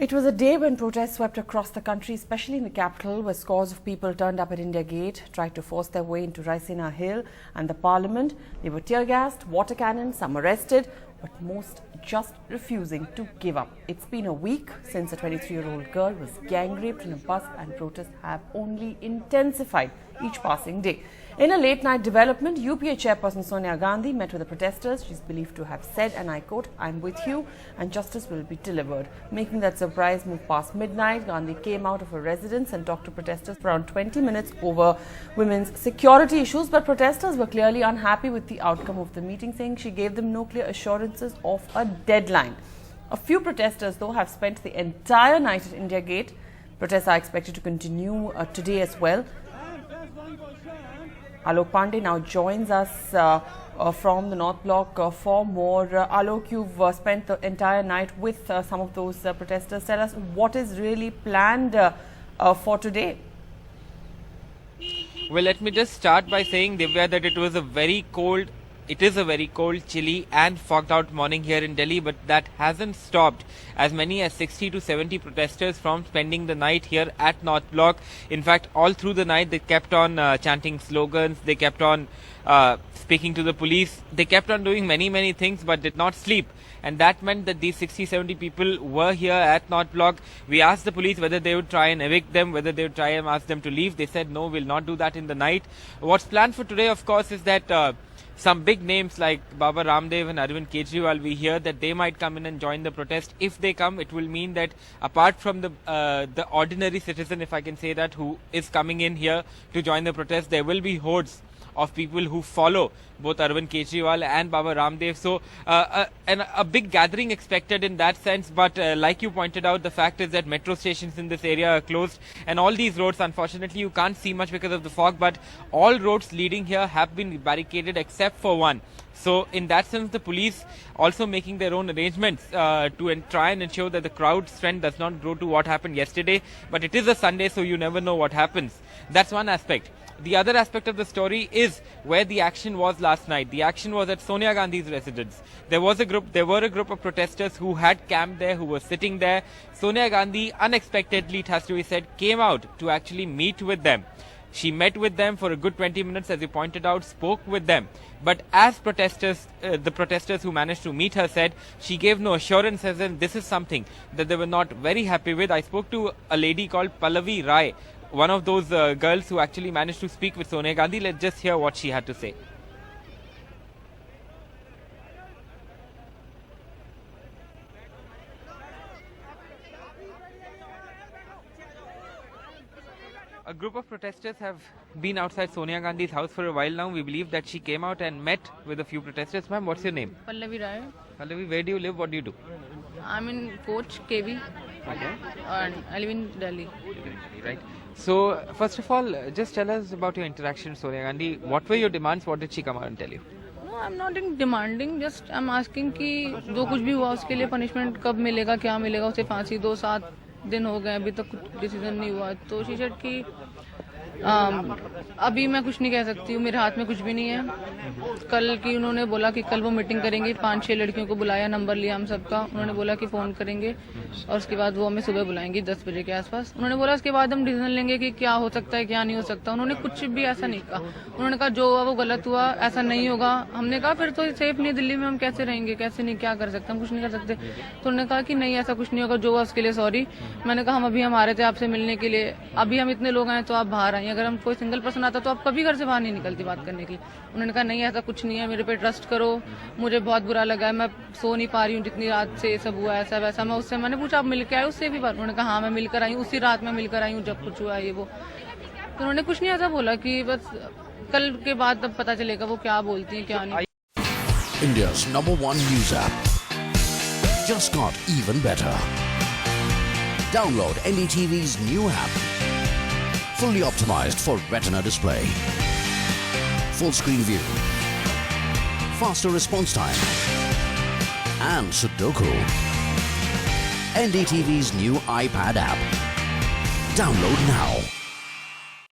It was a day when protests swept across the country, especially in the capital, where scores of people turned up at India Gate, tried to force their way into Raisina Hill and the Parliament. They were tear-gassed, water cannons, some arrested, but most just refusing to give up. It's been a week since a 23-year-old girl was gang-raped in a bus, and protests have only intensified each passing day. In a late-night development, UPA chairperson Sonia Gandhi met with the protesters. She's believed to have said, and I quote, "I'm with you and justice will be delivered." Making that surprise move past midnight, Gandhi came out of her residence and talked to protesters for around 20 minutes over women's security issues. But protesters were clearly unhappy with the outcome of the meeting, saying she gave them no clear assurances of a deadline. A few protesters, though, have spent the entire night at India Gate. Protests are expected to continue today as well. Alok Pandey now joins us from the North Block for more. Alok, you've spent the entire night with some of those protesters. Tell us what is really planned for today. Well, let me just start by saying, Divya, that it is a very cold, chilly and fogged out morning here in Delhi, but that hasn't stopped as many as 60 to 70 protesters from spending the night here at North Block. In fact, all through the night they kept on chanting slogans, they kept on speaking to the police, they kept on doing many things but did not sleep. And that meant that these 60-70 people were here at North Block. We asked the police whether they would try and evict them, whether they would try and ask them to leave. They said, no, we'll not do that in the night. What's planned for today, of course, is that some big names like Baba Ramdev and Arvind Kejriwal, we hear that they might come in and join the protest. If they come, it will mean that apart from the ordinary citizen, if I can say that, who is coming in here to join the protest, there will be hordes of people who follow both Arvind Kejriwal and Baba Ramdev. So a big gathering expected in that sense. But like you pointed out, the fact is that metro stations in this area are closed, and all these roads, unfortunately, you can't see much because of the fog, but all roads leading here have been barricaded except for one. So in that sense, the police also making their own arrangements to try and ensure that the crowd strength does not grow to what happened yesterday. But it is a Sunday, so you never know what happens. That's one aspect. The other aspect of the story is where the action was last night. The action was at Sonia Gandhi's residence. There were a group of protesters who had camped there, who were sitting there. Sonia Gandhi, unexpectedly, it has to be said, came out to actually meet with them. She met with them for a good 20 minutes, as you pointed out, spoke with them. But as the protesters who managed to meet her said, she gave no assurances, and this is something that they were not very happy with. I spoke to a lady called Pallavi Rai, one of those girls who actually managed to speak with Sonia Gandhi. Let's just hear what she had to say. A group of protesters have been outside Sonia Gandhi's house for a while now. We believe that she came out and met with a few protesters. Ma'am, what's your name? Pallavi Rai. Pallavi, where do you live? What do you do? I'm in Coach, KV. Okay. And I live in Delhi. Right. So, first of all, just tell us about your interaction with Sonia Gandhi. What were your demands? What did she come out and tell you? No, I'm not demanding. Just I'm asking कि जो कुछ भी हुआ उसके लिए punishment कब मिलेगा, क्या मिलेगा, उसे फांसी 2-7 दिन हो गए, अभी तक कुछ डिसीजन नहीं हुआ. तो she said कि अभी मैं कुछ नहीं कह सकती हूँ, मेरे हाथ में कुछ भी नहीं है. कल की उन्होंने बोला कि कल वो मीटिंग करेंगे, 5-6 लड़कियों को बुलाया, नंबर लिया हम सबका. उन्होंने बोला कि फोन करेंगे और उसके बाद वो हमें सुबह बुलाएंगे 10 बजे के आसपास. उन्होंने बोला उसके बाद हम डिसीजन लेंगे कि क्या हो सकता है, क्या नहीं हो सकता. उन्होंने कुछ भी ऐसा नहीं कहा. उन्होंने कहा जो हुआ वो गलत हुआ, ऐसा नहीं होगा. हमने कहा फिर तो सेफ नहीं, दिल्ली में हम कैसे रहेंगे, कैसे नहीं, क्या कर सकते, हम कुछ नहीं कर सकते. तो उन्होंने कहा कि नहीं, ऐसा कुछ नहीं होगा, जो हुआ उसके लिए सॉरी. मैंने कहा हम अभी हम आ रहे थे आपसे मिलने के लिए, अभी हम इतने लोग आए तो आप बाहर आए, अगर हम कोई सिंगल पर्सन आता तो आप कभी घर से बाहर नहीं निकलती बात करने के लिए. उन्होंने कहा नहीं, ऐसा कुछ नहीं है, मेरे पे ट्रस्ट करो, मुझे बहुत बुरा लगा है, मैं सो नहीं पा रही हूँ, जितनी रात से सब हुआ ऐसा वैसा. मैंने पूछा आप मिल के आए उससे भी बात. उन्होंने कहा हाँ मैं मिलकर आई हूँ, उसी रात में मिलकर आई हूँ जब कुछ हुआ ये वो. तो उन्होंने कुछ नहीं ऐसा बोला कि बस कल के बाद तब पता चलेगा वो क्या बोलती हैं क्या नहीं. India's #1 news app just got even better. Download NDTV's new app. Fully optimized for retina display. Full screen view. Faster response time. And Sudoku. NDTV's new iPad app. Download now.